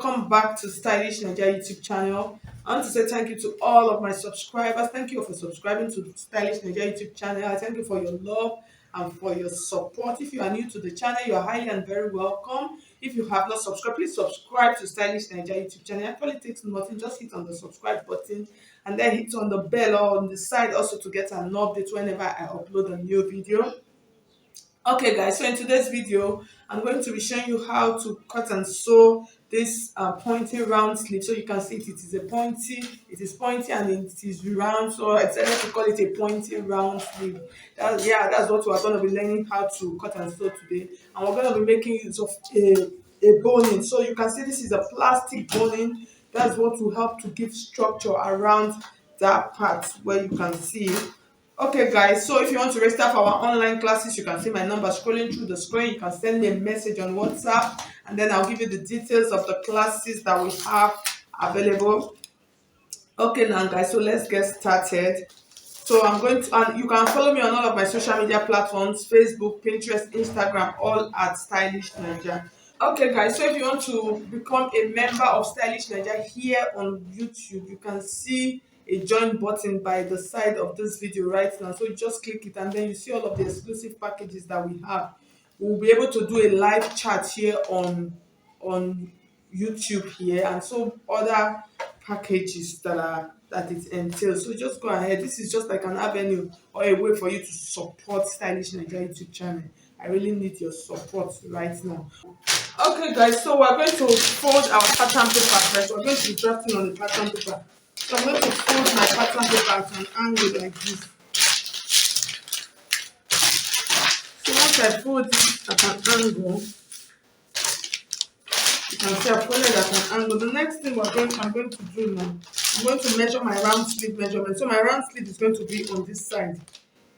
welcome back to Stylish Naija YouTube channel. I want to say thank you to all of my subscribers. Thank you for subscribing to the Stylish Naija YouTube channel. I thank you for your love and for your support. If you are new to the channel, you are highly and very welcome. If you have not subscribed, please subscribe to Stylish Naija YouTube channel. It actually takes nothing, just hit on the subscribe button and then hit on the bell or on the side also to get an update whenever I upload a new video. Okay guys, so in today's video I'm going to be showing you how to cut and sew this pointy round sleeve. So you can see it is pointy and it is round, so I decided to call it a pointy round sleeve. That's what we're going to be learning how to cut and sew today, and we're going to be making use of a boning. So you can see this is a plastic boning. That's what will help to give structure around that part where you can see. Okay guys, so if you want to register for our online classes, you can see my number scrolling through the screen. You can send me a message on WhatsApp and then I'll give you the details of the classes that we have available. Okay now guys, so let's get started. So I'm going to, and you can follow me on all of my social media platforms: Facebook, Pinterest, Instagram, all at Stylish Naija. Okay guys, so if you want to become a member of Stylish Naija here on YouTube, you can see a join button by the side of this video right now. So you just click it and then you see all of the exclusive packages that we have. We'll be able to do a live chat here on YouTube here, and so other packages that it entails. So just go ahead. This is just like an avenue or a way for you to support Stylish Naija YouTube channel. I really need your support right now. Okay guys, so we're going to fold our pattern paper first. We're going to be drafting on the pattern paper. So I'm going to fold my pattern paper at an angle like this. So once I fold it at an angle, you can see I folded at an angle. The next thing I'm going to do now, I'm going to measure my round sleeve measurement. So my round sleeve is going to be on this side.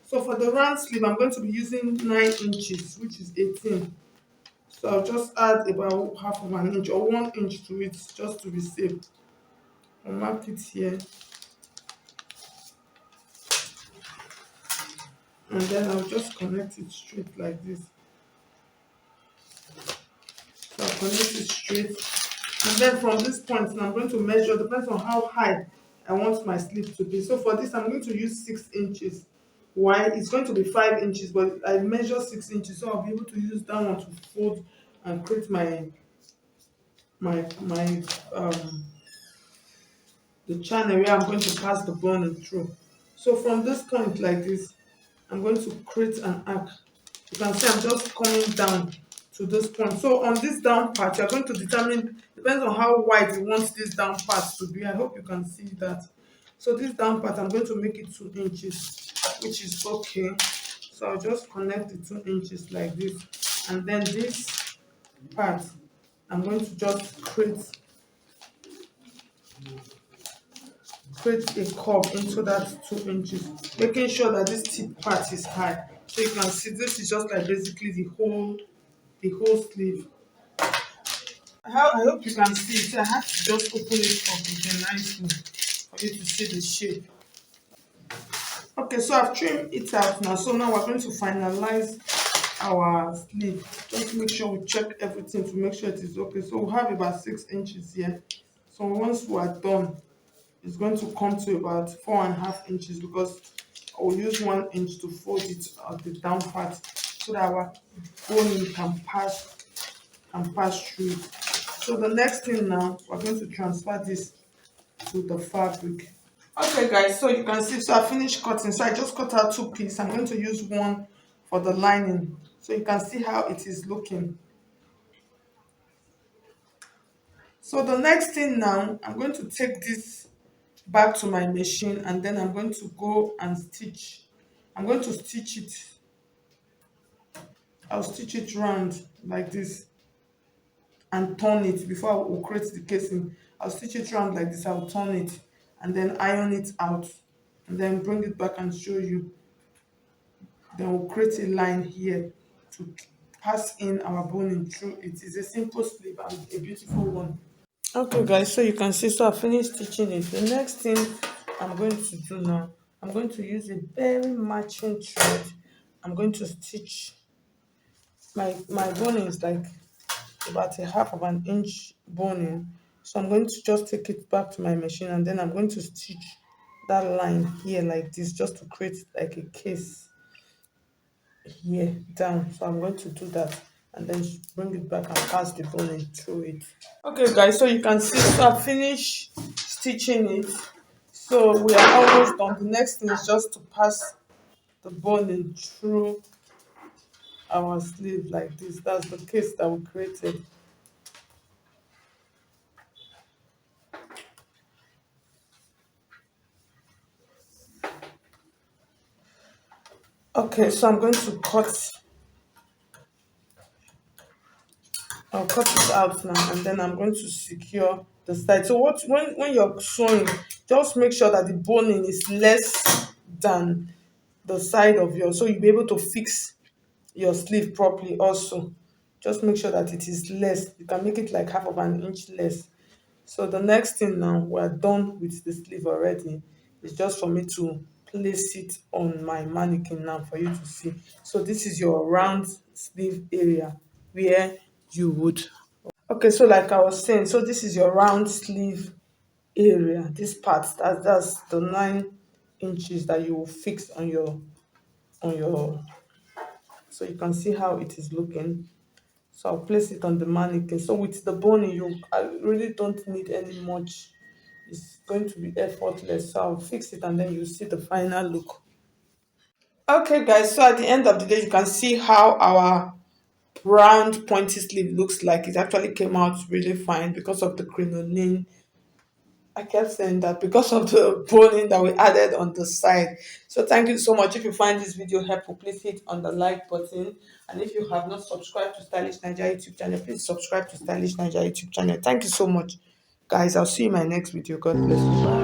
So for the round sleeve, I'm going to be using 9 inches, which is 18. So I'll just add about half of an inch or 1 inch to it just to be safe. I'll mark it here. And then I'll just connect it straight like this. So I'll connect it straight. And then from this point, I'm going to measure, depends on how high I want my sleeve to be. So for this, I'm going to use 6 inches. Why? It's going to be 5 inches, but I measure 6 inches, so I'll be able to use that one to fold and create the channel where I'm going to pass the boning through. So from this point like this, I'm going to create an arc. You can see I'm just coming down to this point. So on this down part, you're going to determine, depends on how wide you want this down part to be. I hope you can see that. So this down part, I'm going to make it 2 inches, which is okay. So I'll just connect the 2 inches like this. And then this part, I'm going to just create a curve into that 2 inches, making sure that this tip part is high. So you can see this is just like basically the whole sleeve. I hope you can see it. I have to just open it up again nicely for you to see the shape. Okay, so I've trimmed it out now. So now we're going to finalize our sleeve. Just make sure we check everything to make sure it is okay. So we have about 6 inches here. So once we are done, it's going to come to about 4.5 inches, because I will use 1 inch to fold it at the down part so that our boning can pass through it. So the next thing now, we're going to transfer this to the fabric. Okay guys, so you can see, so I finished cutting. So I just cut out 2 pieces. I'm going to use one for the lining, so you can see how it is looking. So the next thing now, I'm going to take this back to my machine and then I'm going to go and stitch. I'm going to stitch it. I'll stitch it round like this and turn it before I will create the casing. I'll stitch it round like this, I'll turn it and then iron it out and then bring it back and show you. Then we'll create a line here to pass in our boning through it. It's a simple sleeve and a beautiful one. Okay guys, so you can see, so I finished stitching it. The next thing I'm going to do now, I'm going to use a very matching thread. I'm going to stitch my boning is like about a half of an inch boning. So I'm going to just take it back to my machine, and then I'm going to stitch that line here like this, just to create like a case here down. So I'm going to do that, and then bring it back and pass the boning through it. Okay guys, so you can see, so I finished stitching it. So we are almost done. The next thing is just to pass the boning through our sleeve like this. That's the case that we created. Okay, so I'm going to I'll cut it out now, and then I'm going to secure the side. So what when you're sewing, just make sure that the boning is less than the side of your, so you'll be able to fix your sleeve properly also. Just make sure that it is less. You can make it like half of an inch less. So the next thing, now we're done with the sleeve already. It's just for me to place it on my mannequin now for you to see. So this is your round sleeve area where you would. Okay, so like I was saying, so this is your round sleeve area. This part, that's the 9 inches that you will fix on your. So you can see how it is looking. So I'll place it on the mannequin. So with the boning, I really don't need any much. It's going to be effortless. So I'll fix it, and then you see the final look. Okay guys, so at the end of the day, you can see how our round pointy sleeve looks like. It actually came out really fine because of the crinoline. I kept saying that because of the boning that we added on the side. So thank you so much. If you find this video helpful, please hit on the like button. And if you have not subscribed to Stylish Naija YouTube channel, please subscribe to Stylish Naija YouTube channel. Thank you so much, guys. I'll see you in my next video. God bless you. Bye.